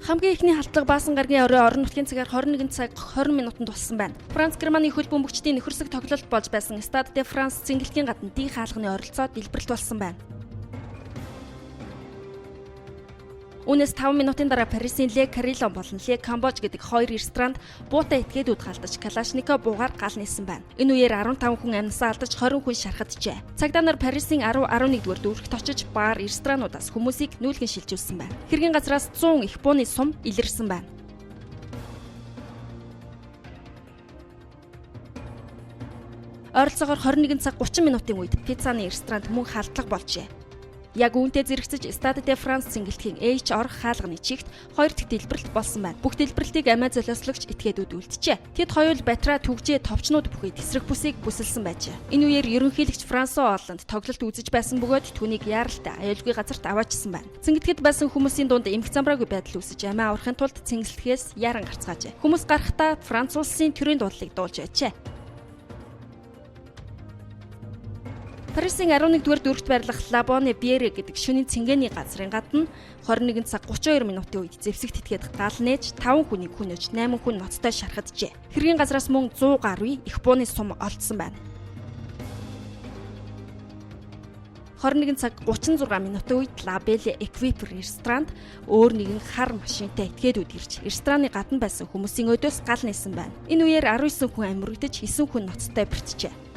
Хамгийн ихний халдлага Баасан гарагийн орой орон нутгийн цагаар 21 цаг 20 минутанд болсон байна. Франц Германы хөл бөмбөгчдийн нөхөрсөг тоглолт болж байсан Stade de France цэнгэлтийн гадна ди хаалганы оролцоо дэлбэрэлт болсон байна. Үүнээс 5 минутын дараа Парисын Le Carillon болон Le Cambodge гэдэг хоёр ресторанд буутай этгээдүүд галдаж Калашников буугаар гал нээсэн байна. Энэ үеэр 15 хүн амьсаа алдаж 20 хүн шархаджээ. Цагдаа нар Парисын 10-11-р дүүрэгт очиж баар, ресторануудаас хүмүүсийг нүүлгэн шилжүүлсэн байна. Хэргийн газраас 100 их бууны сум илэрсэн байна. Ойролцоогоор 21 цаг 30 минутын үед пиццаны ресторанд мөн халдлага болжээ. Яг үүнтэй зэрэгцэж Stade de France цэнгэлтгийн H орох хаалганы чигт хоёр дахь дэлбэрэлт болсон байна. Бүх дэлбэрэлтийг амиа золиослогч этгээдүүд үлджээ. Тэд хоёул батраа түгжээ товчнууд бүхий тесрэх бүсийг бүсэлсэн байжээ. Энэ үеэр ерөнхийлөгч Франсуа Олланд тоглолт үзэж байсан бөгөөд түүнийг яаралтай аюулгүй газарт аваачсан байна. Цэнгэлтгэд байсан хүмүүсийн дунд эмх замбраагүй байдал үүсэж амиа аврахын тулд цэнгэлтгэхээс яран гарцгаажээ. Хүмүүс гарахдаа Франц улсын төрийн дуудлыг дуулж байжээ. Парисын 11-р дүүрэгт байрлах La Bonne Bière гэдэг шөнийн цэнгэний газрын гадна 21 цаг 32 минутын үед зэвсэгт этгээд гал нээж 5 хүнийг хүнөөж 8 хүн ноцтой шархаджээ. Хэргийн газраас мөн 100 гаруй их бууны сум олдсон байна. 21 цаг 36 минутын үед La Belle Equipe ресторанд өөр нэгэн хар машинтай этгээдүүд ирж рестораны гадна байсан хүмүүсийн өдөөс гал нээсэн байна. Энэ үеэр 19 хүн амьрагдаж 9 хүн ноцтой бэртжээ.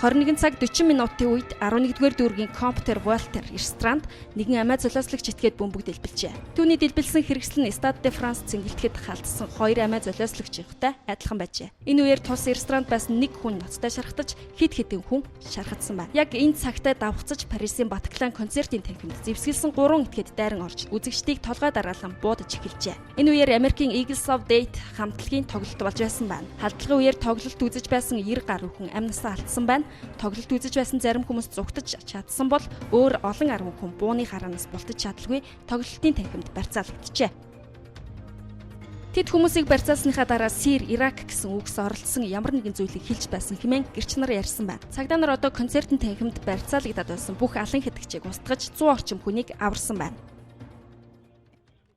21 цаг 40 минутын үед 11-р дүүргийн Comptoir Voltaire ресторанд нэгэн амиа золиослогч этгээд бөмбөг дэлбэлжээ. Түүний дэлбэлсэн хэрэгсэл нь Stade de France цэнгэлтгэд халдсан хоёр амиа золиослогчтой адилхан байжээ. Энэ үеэр тус ресторанд байсан нэг хүн ноцтой шархтаж хэд хэдэн хүн шархагдсан байна. Яг энэ цагтаа давхцаж Парисын Батклан концертын танхимд зэвсгэлсэн 3 этгээд дайран орж үзэгчдийг толгой дараалан буудаж эхэлжээ. Энэ үеэр Америкийн Eagles of Death хамтлагийн тоглолт болж байсан байна. Халдлагын үеэр тоглолт үзэж байсан 90 гаруй хүн амьнасаа алдсан байна. Тоглолт үзэж байсан зарим хүмүүс зугтаж чадсан бол өөр олон 10 хүн бууны хараанаас бултаж чадалгүй тоглолтын танхимд барьцаалгджээ. Тэд хүмүүсийг барьцаалсныхаа дараа Сир, Ирак гэсэн үгс оролцсон ямар нэгэн зүйлийг хэлж байсан хэмээн гэрч нар ярьсан байна. Цагдаа нар одоо концертын танхимд барьцаалгадаад байсан бүх алан хэдэгчийг устгаж 100 орчим хүнийг аварсан байна.